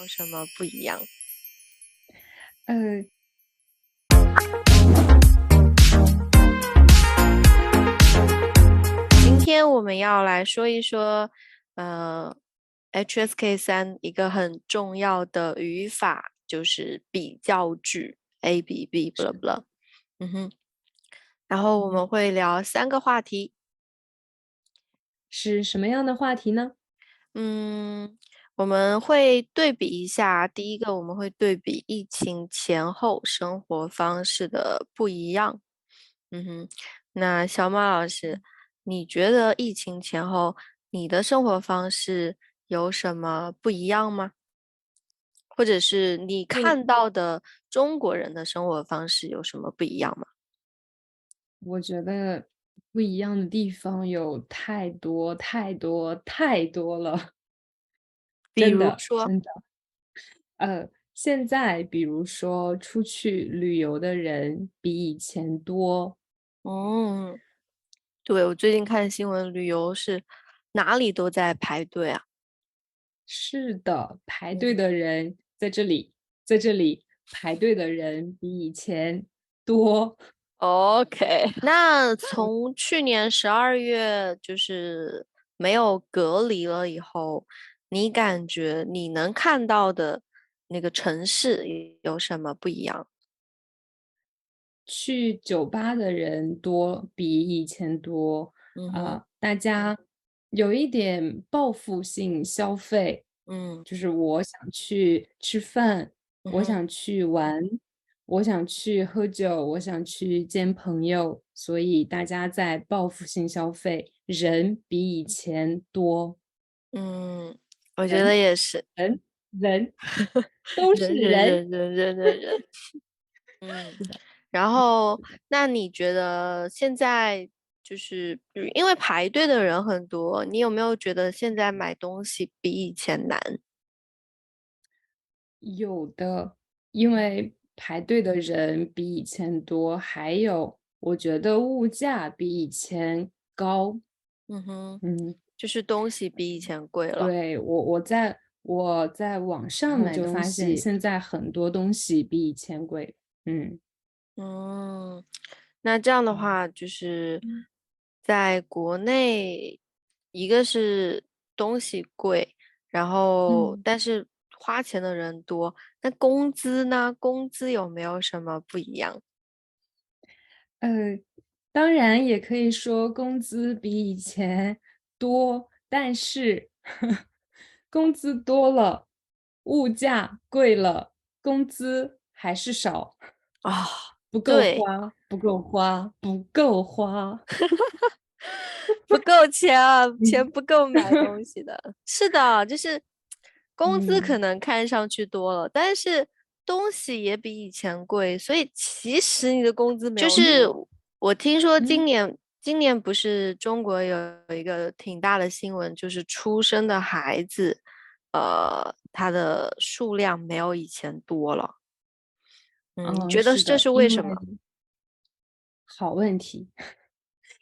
有什么不一样？呃，今天我们要来说一说，HSK3一个很重要的语法就是比较句 A B B blah 是 blah。嗯哼，然后我们会聊3个话题。是什么样的话题呢？嗯，我们会对比一下，第一个我们会对比疫情前后生活方式的不一样。嗯哼，那小马老师，你觉得疫情前后你的生活方式有什么不一样吗？或者是你对，看到的中国人的生活方式有什么不一样吗？我觉得不一样的地方有太多太多太多了，比真的如说，真的。现在比如说出去旅游的人比以前多，嗯，对，我最近看新闻，旅游是哪里都在排队啊。是的，排队嗯。的人在这里排队的人比以前多。OK，那从去年12月就是没有隔离了以后，你感觉你能看到的那个城市有什么不一样？去酒吧的人多，比以前多，嗯哼，大家有一点报复性消费，嗯就是我想去吃饭，嗯哼，我想去玩，我想去喝酒，我想去见朋友，所以大家在报复性消费，人比以前多，嗯，我觉得人也是，人人都是人人人，人人人人人，嗯。是的。然后，那你觉得现在就是因为排队的人很多，你有没有觉得现在买东西比以前难？有的，因为排队的人比以前多，还有我觉得物价比以前高。嗯哼，嗯，就是东西比以前贵了。对，我在网上买就发现，东西，现在很多东西比以前贵。嗯嗯，那这样的话，就是在国内，一个是东西贵，然后嗯，但是花钱的人多，那工资呢？工资有没有什么不一样？呃，当然也可以说工资比以前多，但是工资多了，物价贵了，工资还是少。啊、不够对，花，不够花，不够花。不够钱啊，钱嗯 不够买东西的。是的，就是工资可嗯能看上去多了，但是东西也比以前贵，所以其实你的工资没就是嗯我听说嗯，今年不是中国有一个挺大的新闻，就是出生的孩子，他的数量没有以前多了。嗯，你觉得是的，这是为因为什么？好问题，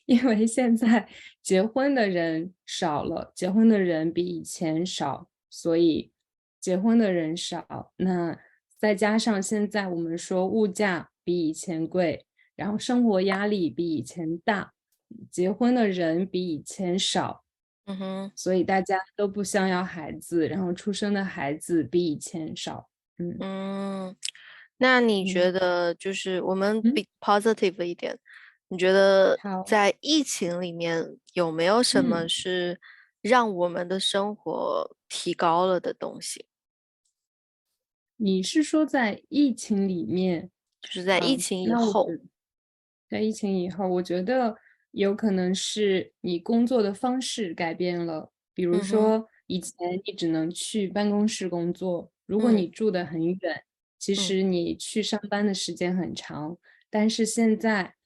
因为现在结婚的人少了，结婚的人比以前少，所以结婚的人少，那再加上现在我们说物价比以前贵，然后生活压力比以前大，结婚的人比以前少，嗯哼。所以大家都不想要孩子，然后出生的孩子比以前少。嗯嗯，那你觉嗯得就是我们嗯，比 positive 一点，你觉得好，在疫情里面有没有什么嗯，是让我们的生活提高了的东西？你是说在疫情里面，就是在疫情以后，那我觉得在疫情以后，我觉得有可能是你工作的方式改变了。比如嗯哼，说，以前你只能去办公室工作，如果嗯你住得很远，其嗯，实你去上班的时间很长。但是现在，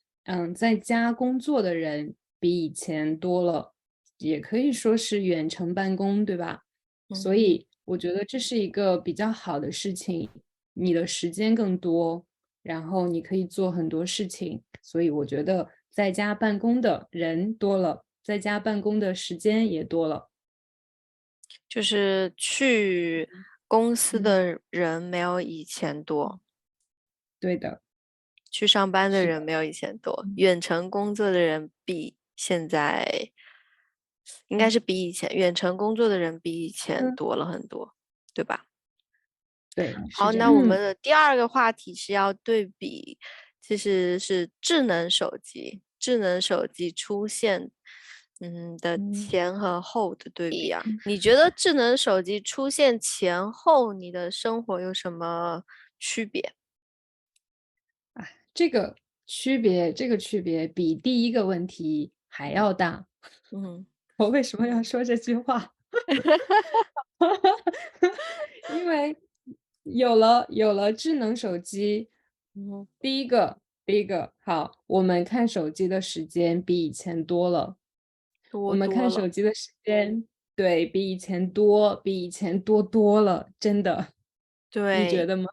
在家工作的人比以前多了，也可以说是远程办公，对吧？嗯哼。所以我觉得这是一个比较好的事情，你的时间更多，然后你可以做很多事情，所以我觉得在家办公的人多了，在家办公的时间也多了。就是去公司嗯，的人没有以前多，对的，去上班的是的，人没有以前多，嗯远程工作的人比现在应该嗯是比以前远程工作的人比以前嗯，多了很多，对吧？对，是好，这样。那我们的第二个话题是要对比，其实是智能手机，智能手机出现，的嗯前和后的对比啊。你觉得智能手机出现前后，你的生活有什么区别？啊，这个区别比第一个问题还要大。嗯我为什么要说这句话？因为有了智能手机，嗯，第一个，好，我们看手机的时间比以前多了。我多们看多了。手机的时间，对，比以前多，比以前多多了，真的，你觉对，得吗？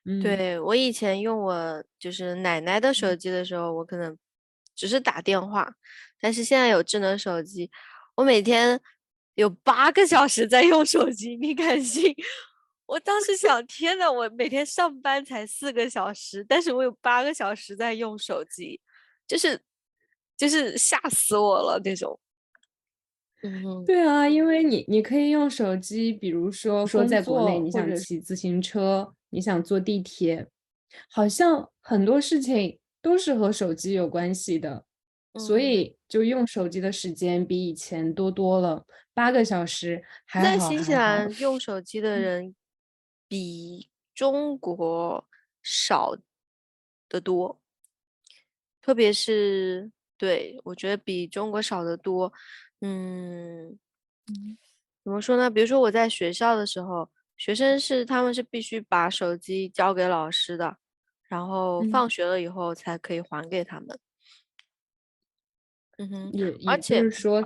嗯对，我以前用我就是奶奶的手机的时候，我可能只是打电话，但是现在有智能手机，我每天有8个小时在用手机，你敢信？我当时想，天呐，我每天上班才4个小时，但是我有8个小时在用手机，就是就是吓死我了那种。嗯哼，对啊，因为你可以用手机，比如说工在国内，你想作或者骑自行车，你想坐地铁，好像很多事情都是和手机有关系的，所嗯。以就用手机的时间比以前多多了，8个小时，还好在新西还好。兰用手机的人比中国少得多，特别是对，我觉得比中国少得多。嗯，嗯怎么说呢？比如说我在学校的时候，学生是他们是必须把手机交给老师的，然后嗯，放学了以后才可以还给他们。嗯哼，也就而且是说，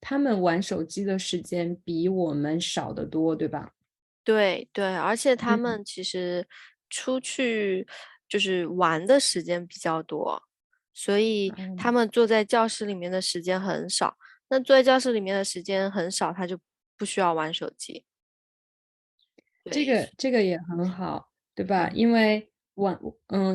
他们玩手机的时间比我们少得多，对吧？对对，而且他嗯们其实出去就是玩的时间比较多，所以他嗯。们坐在教室里面的时间很少。那坐在教室里面的时间很少，他就不需要玩手机。对，这个这个也很好，对吧？嗯，因为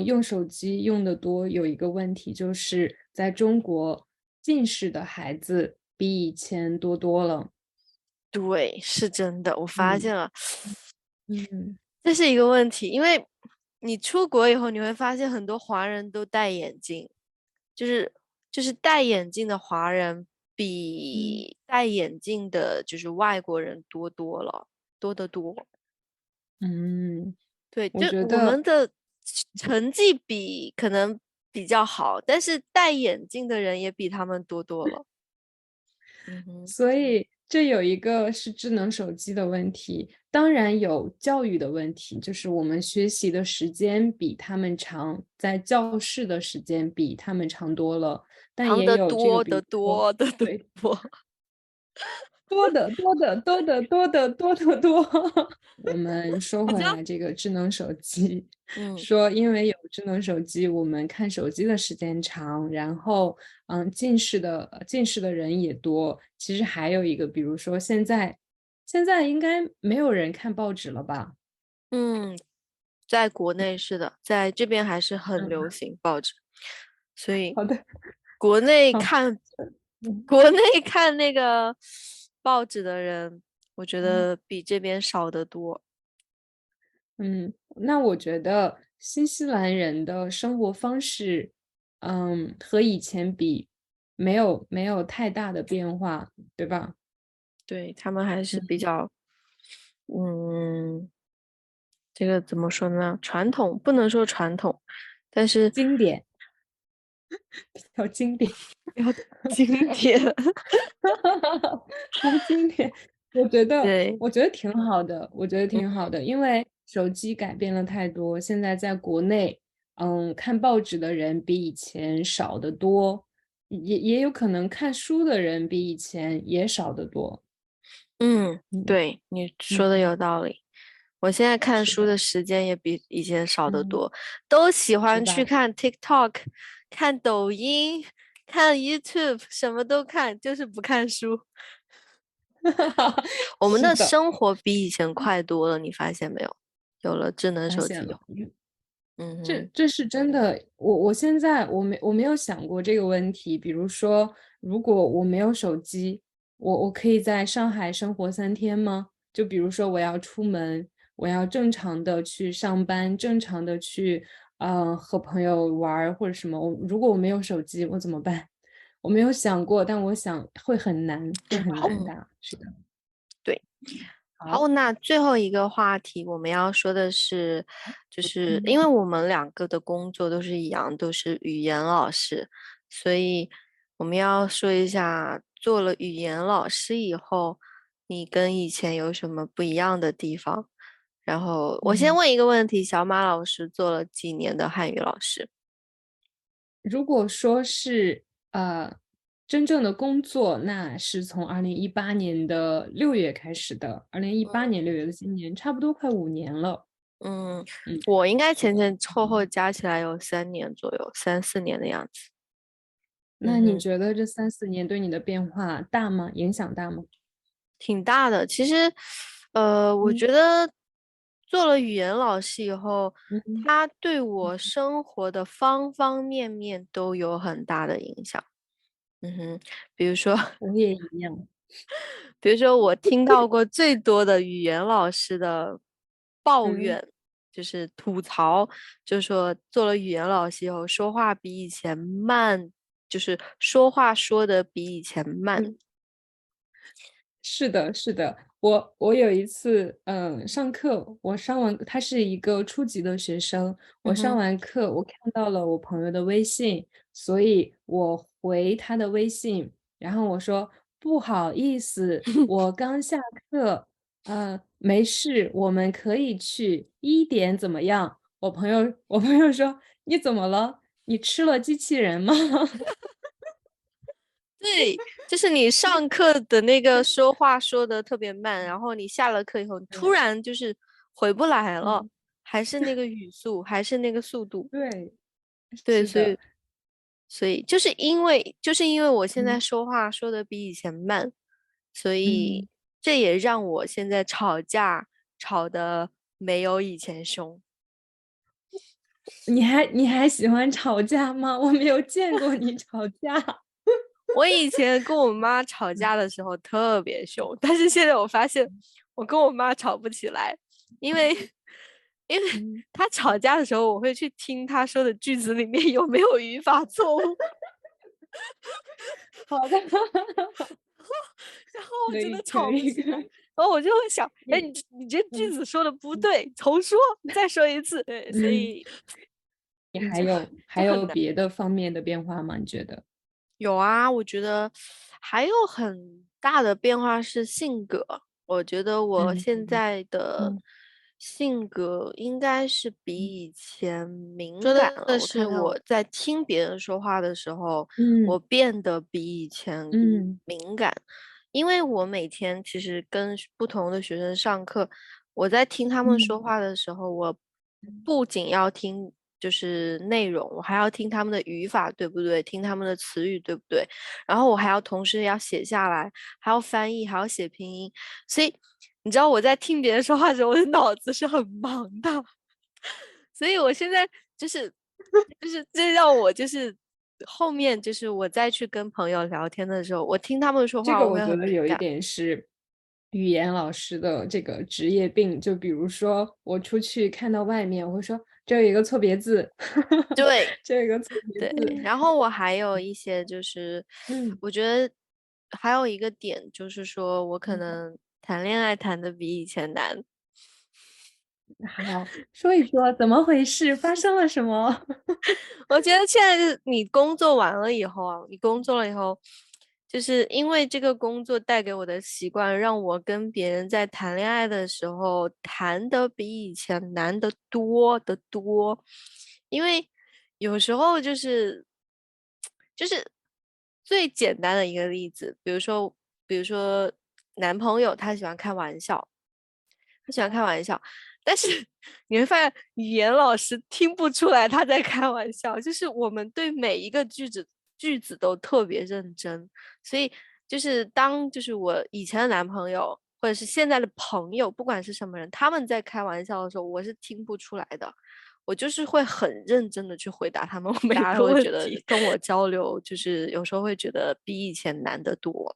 用手机用的多，有一个问题就是在中国近视的孩子比以前多多了。对，是真的，我发嗯现了，嗯这是一个问题，因为你出国以后，你会发现很多华人都戴眼镜，就是就是戴眼镜的华人嗯比戴眼镜的就是外国人多多了，多得多。嗯，对，我就我觉得们的成绩比可能比较好，但是戴眼镜的人也比他们多多了。嗯哼，所以这有一个是智能手机的问题，当然有教育的问题，就是我们学习的时间比他们长，在教室的时间比他们长多了，但长也有这个，得多得比如说，多得多。对，多得多。我们说你知道？回来这个智能手机，嗯说因为有智能手机，我们看手机的时间长，然后近视的人也多。其实还有一个，比如说现在应该没有人看报纸了吧？嗯，在国内是的，在这边还是很嗯，流行报纸，所以好的，国内好，看嗯国内看那个报纸的人，我觉嗯。得比这边少得多。嗯，那我觉得新西兰人的生活方式，和以前比没有太大的变化，对吧？对，他们还是比嗯，较，嗯，这个怎么说呢？传统不能说传统，但是经典，比较经典，要经典。比较经典。我觉得，对，我觉得挺好的，我觉得嗯挺好的，因为手机改变了太多，现在在国内，看报纸的人比以前少得多，也有可能看书的人比以前也少得多。嗯，嗯对，你说的嗯。有道理。我现在看是的，书的时间也比以前少得嗯，多，都喜欢去是吧？看 TikTok、看抖音、看 YouTube，什么都看，就是不看书。我们的是的，生活比以前快多了，你发现没有？有了智能发现了。手机以后，嗯哼，这是真的，我现在我没有想过这个问题。比如说，如果我没有手机，我可以在上海生活3天吗？就比如说我要出门，我要正常的去上班，正常的去和朋友玩儿或者什么。如果我没有手机，我怎么办？我没有想过，但我想会很难，会很难嗯，的。是的，对。好，好，那最后一个话题我们要说的是，就是因嗯为我们两个的工作都是一样，都是语言老师，所以我们要说一下，做了语言老师以后，你跟以前有什么不一样的地方？然后我先嗯。问一个问题，小马老师做了几年的汉语老师？如果说是真正的工作，那是从2018年6月开始的，2018年6月的今年差不多快5年了。嗯，嗯，我应该是的。前前后后加起来有3年左右，3、4年的样子。嗯那你哼。觉得这3、4年对你的变化大吗？影响大吗？挺大的。其实，我嗯觉得做了语言老师以后，嗯，他对我生活的方方面面都有很大的影响。嗯哼，比如说，我也一样。比如说我听到过最多的语言老师的抱嗯怨，就是吐槽，就说做了语言老师以后，说话比以前慢，就是说话说的比以前慢。嗯。是的，是的，我有一次，上课，我上完，他是一个初级的学生，我上嗯哼。完课，我看到了我朋友的微信，所以我回他的微信，然后我说不好意思，我刚下课，没事，我们可以去1点怎么样？我朋友说你怎么了？你吃了机器人吗？对，就是你上课的那个说话说的特别慢，然后你下了课以后，突对，然就是回不来了，嗯，还是那个语速，还是那个速度。对，对，所以是的，所以就是因为我现在嗯说话说的比以前慢，所以嗯。这也让我现在吵架吵的没有以前凶。你还喜欢吵架吗？我没有见过你吵架。我以前跟我妈吵架的时候特别凶，但是现在我发现我跟我妈吵不起来，因为因为嗯，她吵架的时候，我会去听她说的句子里面有没有语法错误，好的，然后我可以真的可以可吵不起来，以，然后我就会想，哎，你你这句嗯子说的不嗯对，重说，再说一次，对，所嗯，以你嗯就还有还有就很难。别的方面的变化吗？你觉得？有啊，我觉得还有很大的变化是性格。我觉得我嗯现在的嗯性格应该是比嗯以前敏说感了。的是我看看我在听别人说话的时候，嗯我变得比以前嗯敏感，因为我每天其实跟不同的学生上课，我在听他们说嗯话的时候，我不仅要听就是内容，我还要听他们的语法对不对，听他们的词语对不对，然后我还要同时要写下来，还要翻译，还要写拼音，所以你知道我在听别人说话的时候，我的脑子是很忙的，所以我现在就是这让我就是后面就是我再去跟朋友聊天的时候，我听他们说话，这个我我会觉得有一很敏感。点是语言老师的这个职业病，就比如说我出去看到外面，我会说这有一个错别字，对，这有一个错别对，字，然后我还有一些就是，嗯我觉得还有一个点就是说，我可嗯。能谈恋爱谈的比以前难。好，说一说怎么回事？发生了什么？我觉得现在就是你工作完了以后啊，你工作了以后，就是因为这个工作带给我的习惯，让我跟别人在谈恋爱的时候谈的比以前难得多得多。因为有时候就是最简单的一个例子，比如说男朋友他喜欢开玩笑，他喜欢开玩笑，但是你会发现语言老师听不出来他在开玩笑，就是我们对每一个句子都特别认真，所以就是当就是我以前的男朋友或者是现在的朋友，不管是什么人，他们在开玩笑的时候，我是听不出来的。我就是会很认真的去回答他们，每大家个问题，会觉得跟我交流，就是有时候会觉得比以前难得多。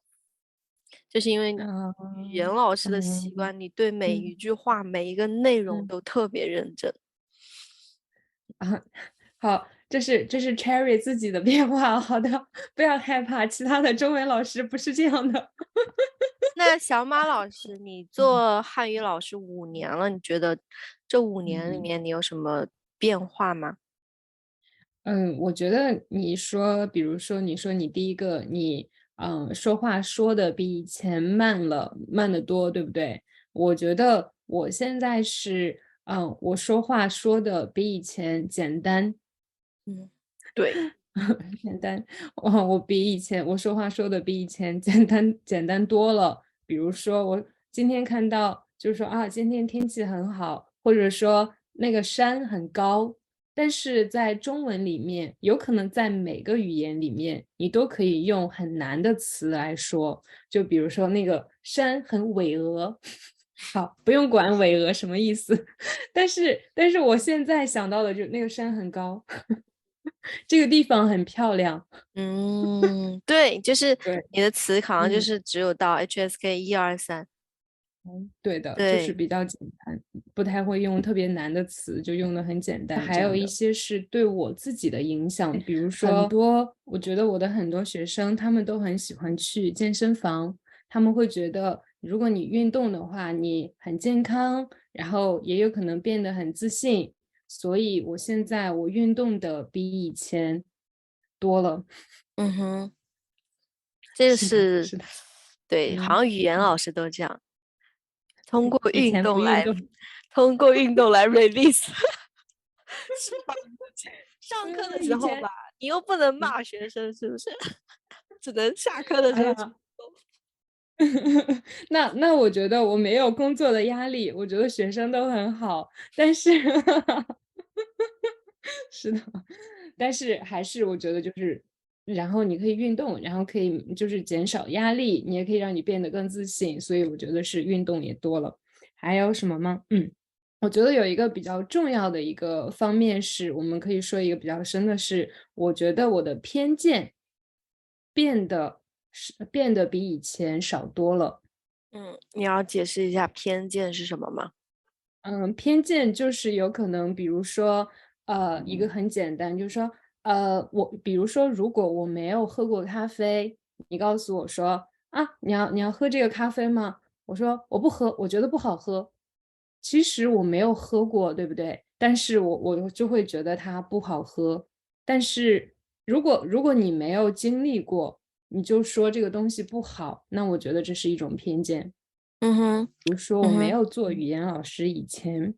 就是因为啊，语言老师的习嗯惯，你对每一嗯句话、每一个内容嗯都特别认真。啊，好，这是 Cherry 自己的变化，好的，不要害怕，其他的中文老师不是这样的。那小马老师，你嗯做汉语老师5年了，你觉得这5年里嗯。面你有什么变化吗？我觉得你说，比如说你说你第一个，你说话说的比以前慢得多，对不对？我觉得我现在是，我说话说的比以前简单。嗯，对。简单，我比以前我说话说的比以前简单多了。比如说我今天看到就是说啊，今天天气很好，或者说那个山很高，但是在中文里面，有可能在每个语言里面，你都可以用很难的词来说。就比如说那个山很巍峨，好，不用管巍峨什么意思，但是我现在想到的就那个山很高。这个地方很漂亮。嗯，对，就是对，你的词好像就嗯，是只有到 HSK 1、2、3。对的，就是对。比较简单，不太会用特别难的词，就用的很简单还这样的。有一些是对我自己的影响，比如说我觉得我的很多学生，他们都很喜欢去健身房，他们会觉得如果你运动的话，你很健康，然后也有可能变得很自信。所以我现在我运动的比以前多了。嗯哼，这是的，是是的，对，好嗯。像语言老师都这样，通过以前不运动来运动。通过运动来 release 释放自己。上课的时候吧，以前你又不能嗯，骂学生，是不是？只能下课的时候去。哎呀，那我觉得我没有工作的压力，我觉得学生都很好，但是是的，但是还是我觉得就是然后你可以运动，然后可以就是减少压力，你也可以让你变得更自信，所以我觉得是运动也多了。还有什么吗？我觉得有一个比较重要的一个方面是，我们可以说一个比较深的是，我觉得我的偏见变得比以前少多了。你要解释一下偏见是什么吗？偏见就是有可能，比如说，一个很简单，就是说，比如说，如果我没有喝过咖啡，你告诉我说，啊，你要喝这个咖啡吗？我说我不喝，我觉得不好喝。其实我没有喝过，对不对？但是我就会觉得它不好喝。但是如果你没有经历过，你就说这个东西不好，那我觉得这是一种偏见。嗯哼。比如说我没嗯哼。有做语言老师以前，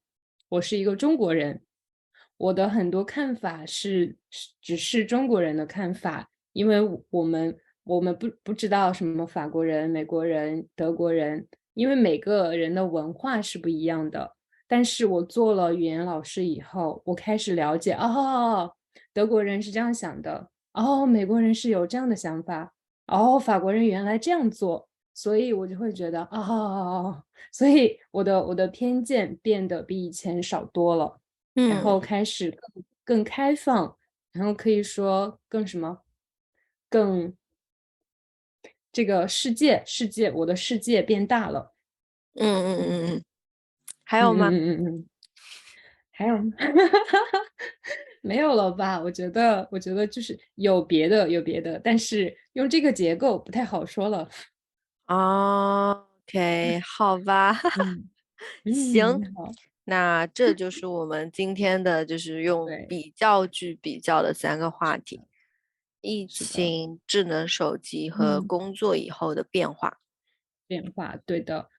我是一个中国人，我的很多看法只是中国人的看法，因为我们不知道什么法国人、美国人、德国人，因为每个人的文化是不一样的。但是我做了语言老师以后，我开始了解，哦，德国人是这样想的，哦，美国人是有这样的想法，哦，法国人原来这样做。所以我就会觉得，哦，所以我的偏见变得比以前少多了，然嗯后开始更开放，然后可以说更什么，更这个世界我的世界变大了。嗯嗯嗯嗯，还嗯有吗？嗯嗯嗯嗯，还有没有了吧？我觉得就是有别的，但是用这个结构不太好说了。哦，OK，好吧。嗯行，好，那这就是我们今天的，就是用对，比较句比较的3个话题：是的，疫是的，情、智能手机和嗯。工作以后的变化。变化，对的。